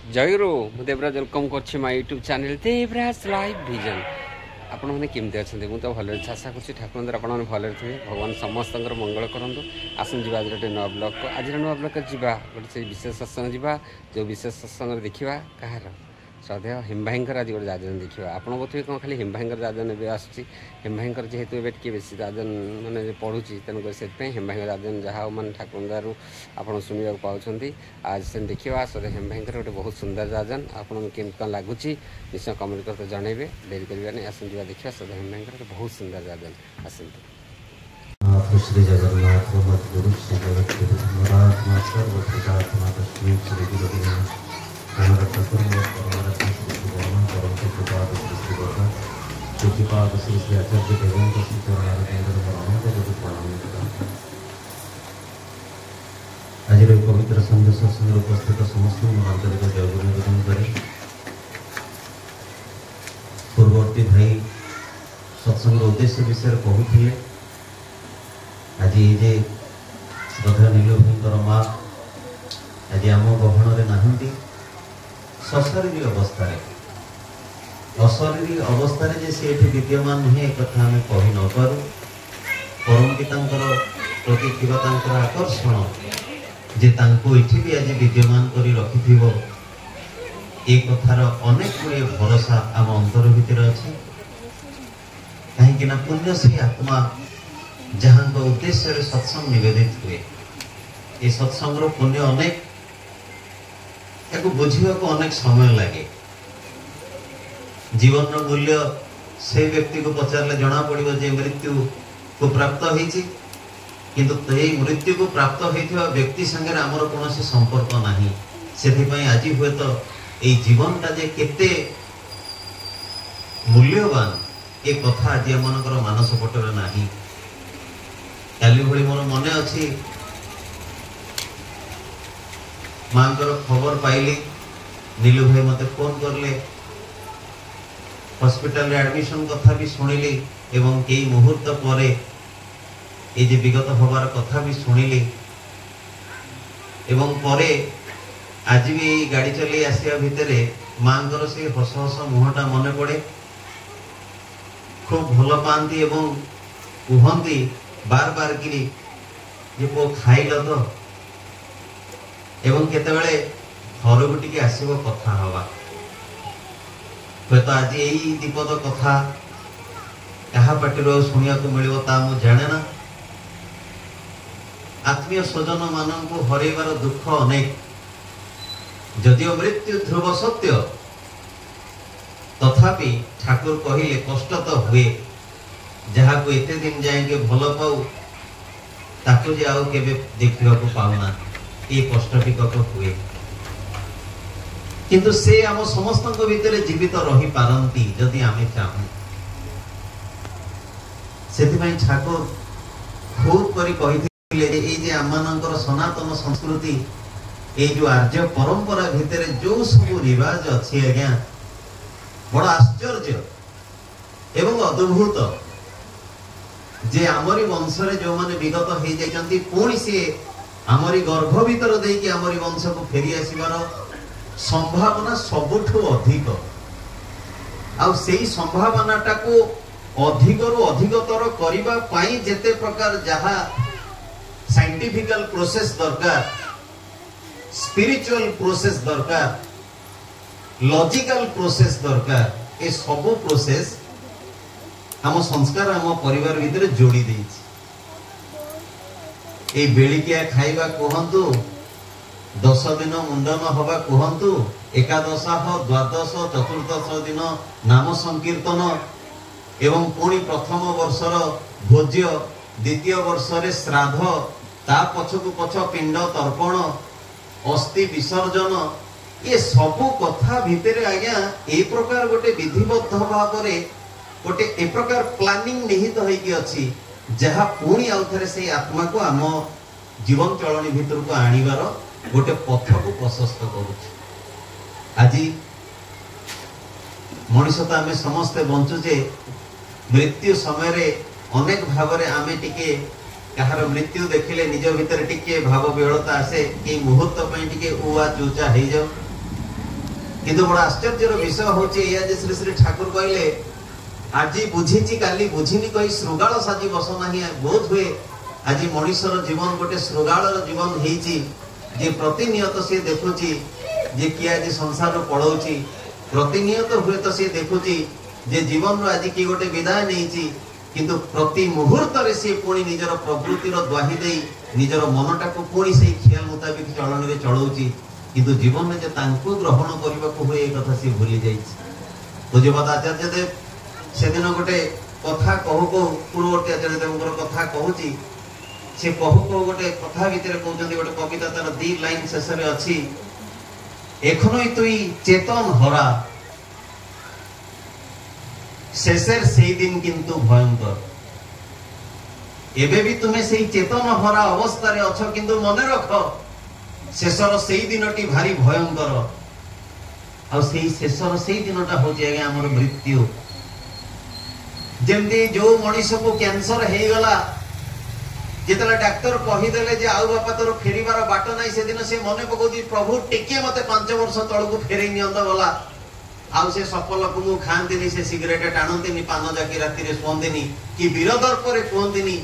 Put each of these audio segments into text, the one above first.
जयगुरु मु देवराज वेलकम कर my YouTube channel Devraj live vision. आपण मैंने केमती अच्छा मुझे तो भले आशा कर ठाकुर आप भले थे भगवान समस्त मंगल करूँ। आसन जी आज गोटे नुआ ब्लग को आज नुआ ब्लग जा गोटे विशेष सत्संग जा जो विशेष सत्संग देखा कहार श्रद्धेय हिम भाई आज गोटे जाजन देखा आप बोधे कौन खाली हिम भाई जाजन ए आसूँ हिम भाई जेहेतु ए बेसी जाजन मैंने पढ़ुची तेणुक से हिम भाई जाजन जहाँ मैंने ठाकुर दारू आप शुणा पाँच आज से देखा श्रद्धेय हिम भाई गोटे बहुत सुंदर जाजन आपको कौन लगुच निश्चय कमेंट करते जनइबे देरी करें आसन जा देखा श्रद्धेय हिम भाई गोटे बहुत सुंदर जाजन आसतु। श्री जगन्नाथ गुरु श्री जगत महाराज सर्वपितात्मा तस्मै श्री गुरुदेव हमारा ठाकुर श्रीपाद श्री श्री आचार्य देवेंद्र श्री आज पवित्र संध्या सत्संग उपस्थित समस्त आंतरिक जयगुरु निवेदन करे पूर्ववर्ती भाई सत्संग उद्देश्य विषय कहते आज ये श्रद्धा नीलू भाई माँ आज आम गहन नहांती सशरीर अवस्था अशरीर अवस्था सी विद्यमान नुहे एक कथा आम कही न पारू परम पिता प्रति थी आकर्षण जे ये भी आज विद्यमान कर रखि ये कथार अनेक गुड़े भरोसा आम अंतर भितर अच्छे कहीं पुण्य से आत्मा जहाँ उद्देश्य सत्संग निवेदित हुए ये सत्संग पुण्य अनेक या बुझा को अनेक समय लगे जीवन मूल्य से व्यक्ति को पचारे जना पड़ो जे मृत्यु को प्राप्त होती किंतु मृत्यु को प्राप्त होता व्यक्ति संगे आमर कौन संपर्क नहीं से आज हुए तो ये जीवनटा जे केते मूल्यवान ये कथा आज आम मानस पटरे नहीं काली भली मोर मन अच्छी माँ खबर पाइली नीलू भाई मते फोन करले हॉस्पिटल रे एडमिशन कथा भी सुनिली एवं कई मुहूर्त पर ये जे विगत हबार कथा भी सुनिली एवं परे आज भी गाड़ी चली आसिया भितरे माँ से हस हस मुहटा मन पड़े खूब भल पाती एवं कहती बार बार कि ये पो खाइल तो एवं केतेबेले घर को टिके आसीबो कथा हवा तो आज यही दीपद कथा क्या पार्टी शुणा को मिल जाने ना आत्मीय स्वजन मान को हरइबार दुख अनेक जदिओ मृत्यु ध्रुव सत्य तथापि ठाकुर कहले कष्ट तो हुए जहाँ को एते दिन जाएंगे भल पाऊ ताकू जे आउ केबे देखिबा को पाउना ये कष्ट टिकक हुए किंतु से आम समस्त भितर जीवित रही पारंती जदि आमे चाहू से ठाकुर खूब करी कहिथिले ए जे आमनकर सनातन संस्कृति ए जो आर्य परंपरा भितर जो सब रिवाज अच्छी आज्ञा बड़ा आश्चर्य एवं अद्भुत जे आमरी वंश जो माने विगत हो जाती पुणी सी आमरी गर्भ भीतर देकी आमरी वंश को फेरी आसबार संभावना सबुठु अधिक आउ सेही संभावनाटा को अधिकरु अधिकतर करिबा पाई जेते प्रकार जहा साइंटिफिकल प्रोसेस दरकार स्पिरिचुअल प्रोसेस दरकार लॉजिकल प्रोसेस दरकार ए सबु प्रोसेस आम संस्कार आम परिवार भीतर जोड़ी देइछि ए बेलिकिया खाइबा कहंतु 10 दिन मुंडन हवा कहंतु एकादश द्वादश चतुर्दश दिन नाम संकीर्तन एवं पुणी प्रथम वर्षर भोज्य द्वितीय वर्षरे श्राद्ध ता पछकु पछ पिंड तर्पण अस्थि विसर्जन ये सबु कथा भितर आज्ञा ए प्रकार गोटे विधिबद्ध भाव गोटे ए प्रकार प्लानिंग निहित होइकी अछि जहाँ पुणी आउ थरे से आत्मा को आम जीवन चलनी भितर को आनिबार गोटे पथ को प्रशस्त करुछि आज मनीष तो आम समस्ते बंचुचे मृत्यु समय अनेक भाव आमे टिके कहार मृत्यु देखिले निज भितर टिके भाव विहलता आसे कि मुहूर्त टिके उआ चूचा हो जाओ किंतु बड़ा आश्चर्यर विषय होचे या जे श्री श्री ठाकुर कहले आज बुझीची काली बुझिनी कही श्रृगाल साजी बस नाही। बोध हुए आज मनुष्यर जीवन गोटे श्रृगाल जीवन हेची जे प्रतिनियत से देखुची जे कि आज संसार पड़ौची प्रतिनियत हुए तो से देखुची जे जीवन आज कि गोटे विदाय नहीं किंतु प्रति मुहूर्त रे से पुणी निजर प्रवृत्तिर द्वाही दे निजर मनटा को पुणी से ख्याल मुताबिक चलन रे चलौची किंतु जीवन में जे तांको ग्रहण करबा को हुए कथा से भूली जाईछि। पूज्यपाद आचार्य देव से दिन गोटे कथा कहू को पूर्ववर्ती आचार्य देवଙ୍କର कथा कहूची से कहू को गोटे कथा भितर कहउछन्ती गोटे कविता तार 2 लाइन शेष रे अछि एखनई तुई चेतन हरा शेषर से दिन किंतु भयंकर एबे भी तुम्हें से चेतन हरा अवस्था रे अछ किंतु मने रख शेषर से दिनटी भारी भयंकर आ से शेषर से दिनटा हो जाएगा हमर मृत्यु। जेमती जो मनीष को कैंसर हे गला जितला डॉक्टर कहि देले जे आउ बापा तोर फेरीबार बाट नाही से दिन से मने पकोदी प्रभु टिके मते 5 वर्ष तळ को फेरै नियंत गला आउ से सफल को मु खांतिनी से सिगरेट टाणंतिनी पान जाकी राती रे सोंदिनी कि विरोधर परे कोंदिनी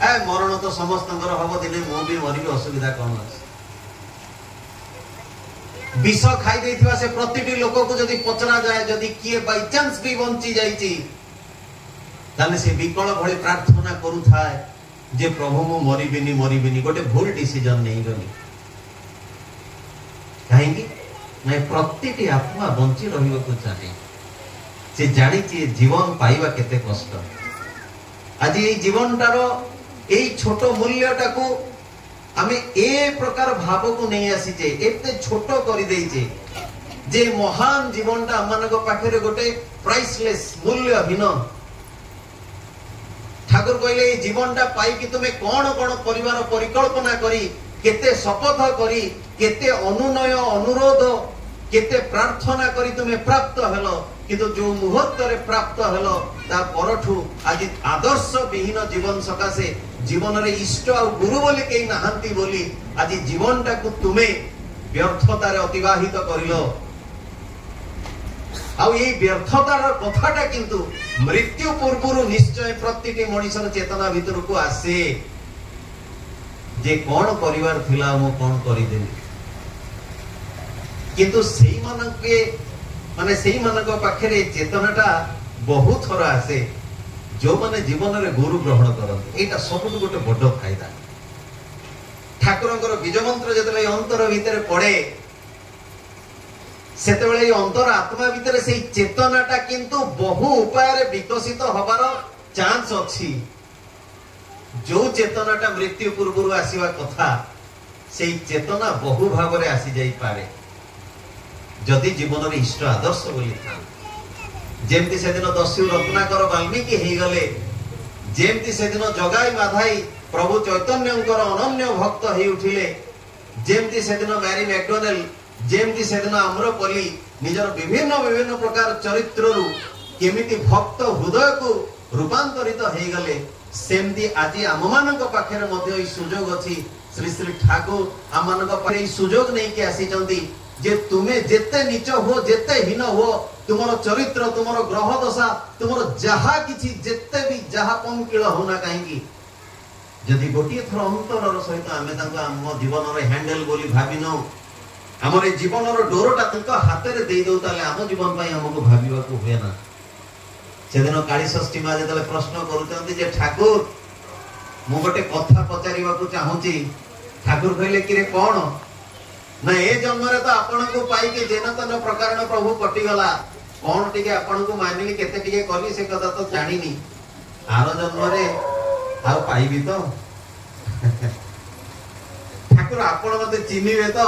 ए मरण तो समस्तंकर हबो दिने मु भी मरिबी असुविधा कोन अछि। विष खाई देथिवा से प्रतिटी लोक को जदी पचरा जाय जदी किए बाय चांस भी बंची जाईची ताले से विकल भଳି प्रार्थना करू थाए जे प्रभु मु मरिबिनी गोटे भूल डिसीजन नहीं गनी कहेंगी मैं प्रतिटी आत्मा बंची रहिबा को चाहे से जानी छि जीवन पाइबा केते कष्ट। आज ए जीवनटारो ए छोटो मूल्यटा को आमे ए प्रकार भाव को नहीं आसीचे एते छोटो करि देइचे जे महान जीवनटा हमनक पाखरे गोटे प्राइसलेस मूल्यहीन। ठाकुर कहले ए जीवनटा पाई कि तुमे कोन कोन परिवार परिकल्पना करी केते शपथ करी केते अनुनय अनुरोध केते प्रार्थना करी तुमे प्राप्त हेलो किंतु जो मुहूर्त रे प्राप्त हेलो ता परठु आज आदर्श विहीन जीवन सकासे जीवन रे इष्ट आ गुरु बोली केई नाहंती बोली आज जीवनटा को तुमे व्यर्थता रे अतिबाहित करिलो आ ये व्यर्थतार कथाटा किंतु मृत्यु पूर्व निश्चय प्रतिटी मनुष्यर चेतना भीतर को आसे जे कौन परिवार थिला मो कौन करि देली किंतु सेही मानके माने सेही मानक पाखरे चेतनाटा बहुत थरा आसे जो माने जीवन रे गुरु ग्रहण करत एटा सबुठ गोटे बड़ फायदा। ठाकुरंकर बीज मंत्र जतले अंतर भीतर पड़े सेते बेले अंतर आत्मा भीतर से चेतनाटा किंतु बहु उपाय रे विकसित होबार चांस अछि। जो चेतनाटा मृत्यु पूर्व आसीबा कथा से चेतना बहु भाव रे आसी जाई पारे जदि जीवन रे इष्ट आदर्श बोली था जेमती से दिन दस्यु रत्नाकर वाल्मीकि हे गले जेमती से दिन जगाई माधाई प्रभु चैतन्यंकर अनन्य भक्त हे उठिले जेमती से दिन मैरी मैकडोनेल जेमती से दिन आम्रपल्ली निजर विभिन्न विभिन्न प्रकार चरित्र रु केमिति भक्त हृदय को रूपांतरित हे गले सेमती आज आम मानक पाखरे मध्य ई सुजोग अछि। श्री श्री ठाकुर आम मानक पाखरे ई सुजोग नै के आसी चंती जे तुमे जेते नीच हो जेते हीन हो तुमरो चरित्र तुमरो ग्रह दशा तुमरो जहा किछि जेते भी जहा पंकिल होना काहेकी जदि गोटिए थर अंतरर सहित आमे तांको आम जीवन रे हैंडल बोली भाबी न हमरे जीवन रो डोरटा तांको हाथ रे देई दउ ताले आम जीवन पई हमको भाबिबा को होय ना। सेदिन काली षष्ठी मा जेतले प्रश्न करूचंती जे ठाकुर मु गोटे कथा पचारिबा को चाहूची ठाकुर कहले कि रे कोन ना ए जन्म रे तो आपन को पाई के जेना तन प्रकार प्रभु कटि गला कोन टिके आपन को मानिली केते टिके करी से कथा तो जानिनी आरो जन्म रे आ पाइबी तो ठाकुर आपन मते चिनिबे तो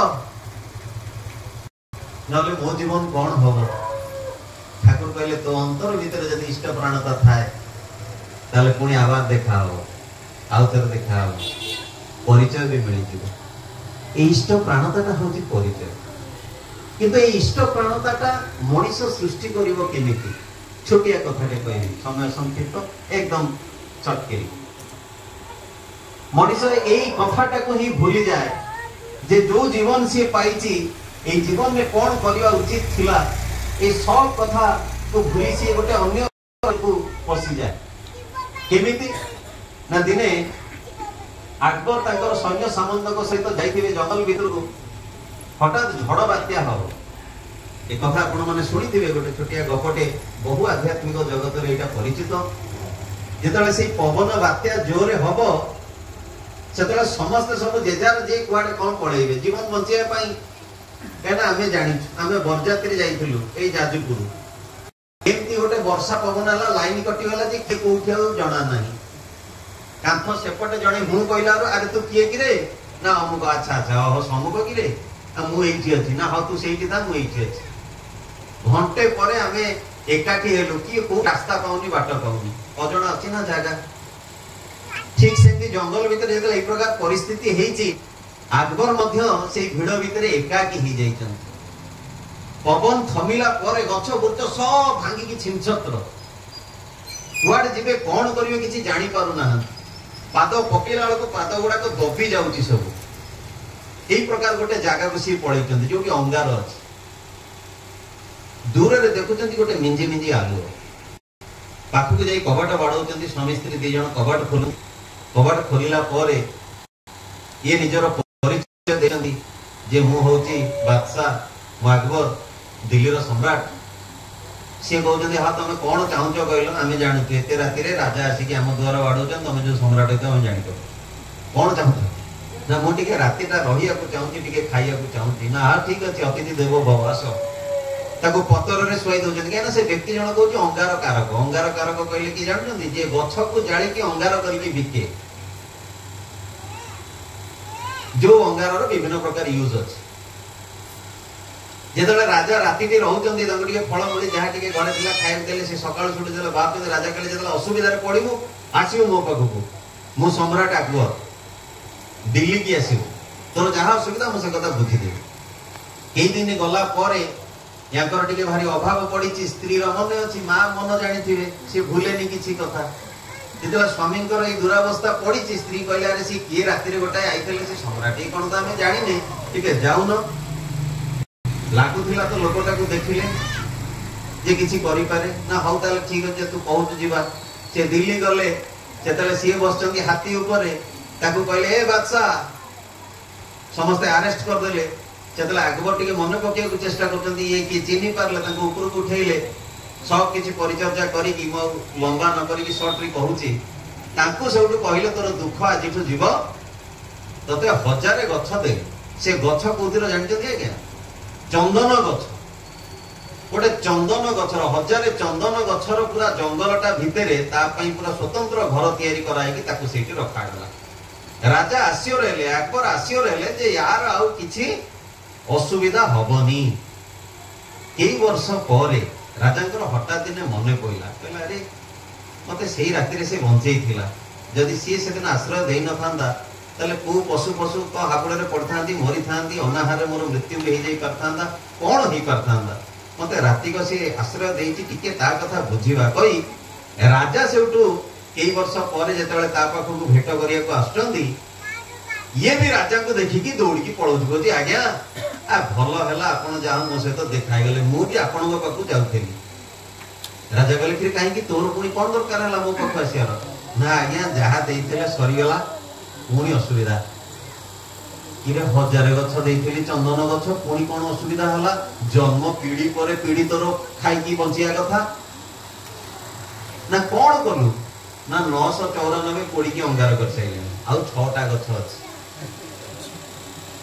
नले मो जीवन कोन होबो। ठाकुर कहले तो अंतर भीतर जदि इष्ट प्राणता थाए ताले पुणी आवाज देखाओ आउ तर देखाओ परिचय भी मिली जिवो। इष्ट प्राणताटा होची परिचय किंतु ए इष्ट प्राणताटा मनुष्य सृष्टि करिवो केमिति छोटिया कथाटे कहबी समय संक्षिप्त एकदम चटकेरी मनुष्य एई कथाटा को ही भूली जाए जे जो जीवन से पाइची এই জীবনে কোন করিবা উচিত थिला এই সব কথা को भूली सी गोटे अन्य को पसी जाए केमिति ना दिने अकबर तांकर सैन्य सामंतक सहित जाइथिबे जंगल भीतर को हठात झड़ बात्या हो ए कथा आपण माने सुनिथिबे गोटे छोटिया गपटे बहु आध्यात्मिक जगत रे एटा परिचित जेतले से पवन बात्या जोरे हबो सेतले समस्त सब जेजार जे कुआडे कोन पळेइबे जीवन बंचिया पई केना हमें जानि हमें बरजात्री जाइथिलु ए जाजपुर एमती गोटे वर्षा पवन आला लाइन कटि गला जे के कोठी जणा नाही कांथ सेपटे जणे मु कहला अरे तू किए कि रे ना अमुक अच्छा अच्छा हो समुक कि रे मु एठी अछि ना हो तू सेठी था मु एठी अछि घंटे परे हमें एकाठी हेलु कि को रास्ता पाउनी बाट पाउनी अजण अछि ना जागा ठीक सेंती जंगल भीतर जेतले ए प्रकार परिस्थिति हेची अकबर मध्य से भिड़ भीतर एकाकी ही जाइछन पवन थमिला परे गछ बुर्च सब भांगी की छिनछत्र कुआडे जिबे कोन करिवे किछि जानि पारु ना पाद पकेला को पाद गुडा को दबी जाउची सब एई प्रकार गोटे जागा को सी पळैछन जो कि अंगार अछि दूर रे देखुछन गोटे मिंजी मिंजी आलू पाखु को जाई कबाट बाडौछन स्वामी स्त्री दे जण कबाट खोलिला परे ये निजर परिचय देछन जे मु होची बादशाह मु अकबर दिल्ली रो सम्राट से कहते हाँ तुम कौन चाहूच कहल आम जानू एत राति राजा आसिक आम द्वार बाड़ौन तुम जो सम्राट तुम जान कौन चाहूच ना मुझे रातिटा रही चाहिए खाइया चाहूँगी ना हाँ ठीक अच्छे अतिथि देव भव आस ताको पतर शुआई दौरान कहीं से व्यक्ति जन कौन अंगार कारक कहले कि जानते जे गछ को जाड़ी अंगार करके बिके जो अंगार विभिन्न प्रकार यूज अच्छे जेतले राजा राति टी रहउचंदी तांको टिके फळ मुली जहा टिके घरे थिला खाइब देले से सकाळ छुटी देले बाप जे राजा कहले जेतले असुविधा रे पडिमु आसियो मो पाखु मु सम्राट अकबर दिल्ली की आसियो तोर जहा असुविधा मु से कथा बुझी दे केई दिन गला परे याकर टिके भारी अभाव पडिची स्त्री र मन अछि मां मन जानि थिबे से भूलेनी किछि कथा जेतले स्वामी कर ए दुरावस्था पडिची स्त्री कहले अरे से की राति रे गोटाय आइतले से सम्राट ए कोन त हमें जानि नै टिके जाउन लागुला तो लोकटा को देखिले जे किछि करि पारे ना हौ ताले ठीक अछि तू पहुंच जीवा से दिल्ली गले सेतले सी बसचंदी हाथी ऊपर ताकू कहले ए बादशाह समस्त अरेस्ट कर देले सेतले अकबर टिके मन पके को चेष्टा करचंदी ये कि चिनी पारले ताकू ऊपर को उठेइले सब किछि परिचर्या करी कि मो लंबा न करी कि शॉर्ट री कहूची ताकू सेउटु कहले तोर दुख आजिठु जीव तते हजारे गछ दे से गछ कोतिर जानते क्या चंदन गछ गोटे चंदन गछर हजारे चंदन गछर पूरा जंगलटा भितरे ता पई पूरा स्वतंत्र घर तयारी कराई कि ताकू सेठी रखा गला राजा आसियो रहले अकबर आसियो रहले जे यार आउ किछि असुविधा हबनी कई वर्ष परे राजांकर हठात दिने मने पइला कहला अरे मते सेही राति रे से बंचेई थिला जदि सी सेदिन आश्रय देई न थांदा तले को पशु पशु को हाकुड़े रे पड़थांती मरि थांती अनाहार मोर मृत्यु भी जाई परथांदा कोन ही परथांदा मते राति को से आश्रय देइची टिके ता कथा बुझीबा कई राजा सेउटू कई वर्ष परे जेतेबेले ता पाखु को भेट करिया को आछंती ये भी राजा को देखि कि दौड़ी की पळौ जी आज्ञा आ भलो हला आपण जाऊ मो सहित देखाई गले मु भी आपण को पाखु जाउथेली राजा कहले फिर काहे कि तोर पुनी कोन दरकार हला मो पाखु आसियार ना आज्ञा जहा देइथले सरी गला पुणी असुविधा किरे हजारे गछ देइथिली चंदन गछ पुणी कोन असुविधा हला जन्म पीढ़ी पर पीढ़ी तोर खाई की बंचिया कथा ना कोन कलु ना 994 कोड़ी की अंगार कर सैले आ 6टा गछ अछि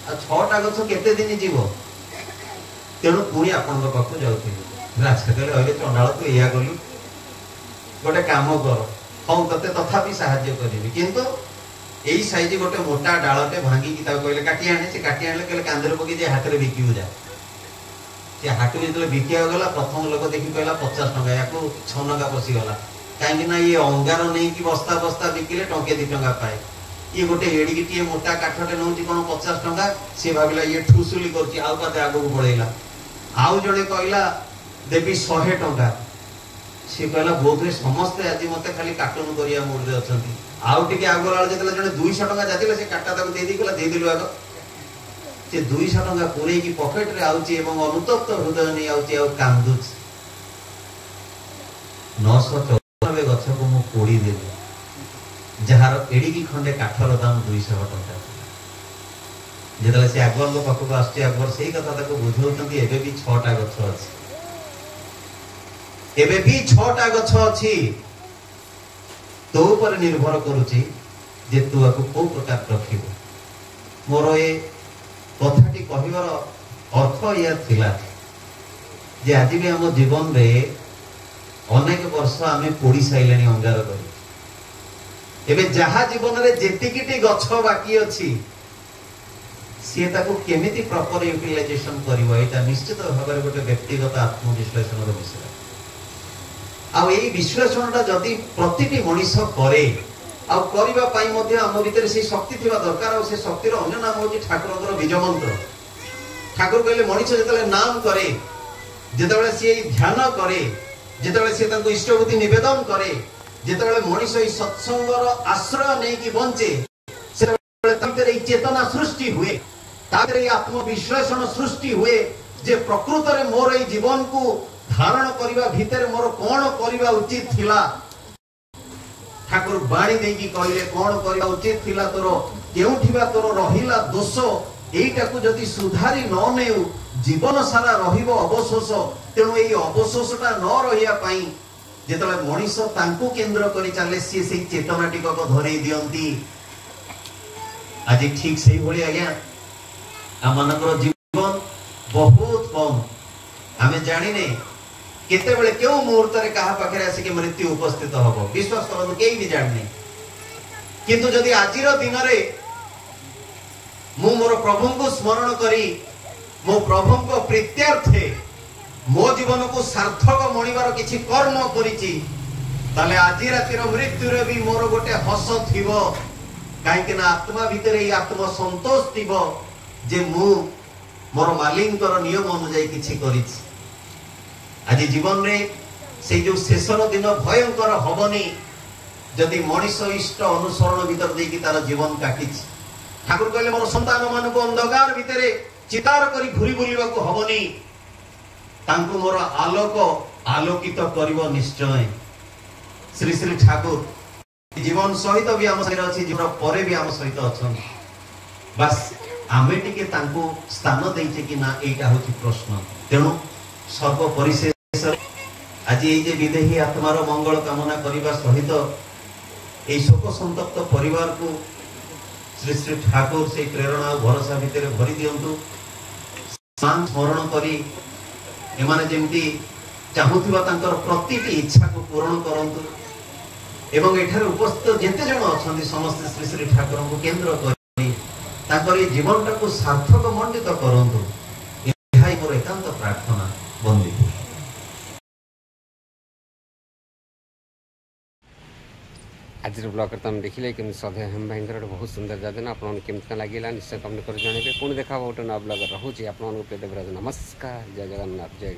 आ 6टा गछ केते दिन जीवो तेणु पुणी आपन पाखु जाउथिली राजा कहले अरे चंडाल तू एया गलु गोटे काम कर हौ तते तथापि सहाय्य करिवि किंतु एई साइज गोटे मोटा डालटे भांगी की ता कहले काटी आने से काटी आने कहले कांदर पकी जे हाथ रे बिकिउ जा से हाथ में जले बिकिया गला प्रथम लोक देखि कहला 50 टका याको 6 टका पसी गला काहे ना ये अंगार नै की बस्ता बस्ता बिकिले टके 2 टका पाए ये गोटे एडी गिटिए मोटा काठटे नउची कोन 50 टका से भाबिला ये ठुसुली करची आउ पाते आगो को पळेला आउ जणे कहला देबी 100 टका से कहला बोधरे समस्त आज मते खाली कार्टून करिया मूड रे अछंती आउ टिके आगोलाल जेतले जने 200 टका जातिले से काटा ताको दे दी कहला दे दिलु आगो से 200 टंका पूरे की पॉकेट रे आउची एवं अनुतप्त हृदय नहीं आउची और कांदुच 994 गछ को मु पोड़ी देली जहार एडी की खंडे काठर दाम 200 टंका जेतले से अकबर को पाखु आस्ते अकबर सही कथा ताको बुझौतंती एबे भी 6टा गछ अछि एबे भी 6टा गछ अछि तो ऊपर निर्भर करूची जे तू आको को प्रकार रखिबो मोर ए कथाटी कहिबार अर्थ या थिला जे आज भी हम जीवन रे अनेक वर्ष आमे पोड़ी साइलेनी अंगार करी एबे जहा जीवन रे जेतिकिटी गछ बाकी अछि सी ताको केमिति प्रॉपर यूटिलाइजेशन करिवो एटा निश्चित भाबरे गोटे व्यक्तिगत आत्मविश्लेषण रो विषय आ एई विश्लेषणटा जदि प्रतिटी मनीष करे आ करिबा पाई मध्ये हम भीतर से शक्ति थिबा दरकार आ से शक्ति रो अन्य नाम होची ठाकुरଙ୍କର बीज मंत्र ठाकुर कहले मनीष जेतले नाम करे जेतबेले से ध्यान करे जेतबेले से तांको इष्टभूति निवेदन करे जेतबेले मनीष ई सत्संगर आश्रय नै कि बंचे सेतबेले तांकर ई चेतना सृष्टि हुए ताकर ई आत्मविश्लेषण सृष्टि हुए जे प्रकृत रे मोर ई जीवन को धारण करिबा भीतर मोर कोन करिबा उचित थिला ठाकुर बाणी दे की कहले कोन करिबा उचित थिला तोर केउठिबा तोर रहिला दोष एटा को जति सुधारी न नेउ जीवन सारा रहिबो अवशोष तेनु एई अवशोषटा न रहिया पई जेतले मनीष तांको केंद्र करी चाले सी से चेतना टिकक धरै दियंती आज ठीक सही भली आज्ञा आमनकर जीवन बहुत कम हमें जानी ने केते बेले केउ मुहूर्त रे कहा पाखरे आसी के मृत्यु उपस्थित होबो विश्वास करन केई भी जानि किंतु जदि आजिर दिन रे मु मोर प्रभु को स्मरण करी मो प्रभु को प्रीत्यार्थे मो जीवन को सार्थक मणिबार किछि कर्म करिछि ताले आजि रातिर मृत्यु रे भी मोर गोटे हस थिबो काहे कि ना आत्मा भीतर ई आत्म संतोष थिबो जे मु मोर मालिंकर नियम अनुसार किछि करिछि आज जीवन रे से जो शेषर दिन भयंकर हबनी जदि मनीष इष्ट अनुसरण भीतर दे कि तार जीवन काटिछि ठाकुर कहले मोर संतान मान को अंधकार भितरे चितार करी घुरी बुलिबा को हबनी तांको मोर आलोक आलोकित करिवो निश्चय श्री श्री ठाकुर जीवन सहित भी आम सहित अछि जीवन परे भी आम सहित अछन बस आमे टिके तांको स्थान देइछे कि ना एटा होछि प्रश्न तेनु सर्व परिशेष आज ये जे विदेही आत्मार मंगल कामना करिबा सहित ए शोक संतप्त परिवार को श्री श्री ठाकुर से प्रेरणा और भरोसा भितर भरी दियंतु स्मरण करी एमाने जेमती चाहुथिबा तांकर प्रतिटी इच्छा को पूर्ण करंतु एवं एठारे उपस्थित जेते जण अछंती समस्त श्री श्री ठाकुर को केंद्र करी तांकर ए जीवनटा को सार्थक मंडित करंतु एहाई मोर एकांत प्रार्थना बंदी आज ब्लॉग करते हम देखिले कि सधे हम भयंकर बहुत सुंदर जादन आपन केमता लागिला निश्चय कमेंट कर जणेबे पुणी देखा गोटे नया ब्लॉग रहूची आपन को पे देवराज नमस्कार जय जगन्नाथ जय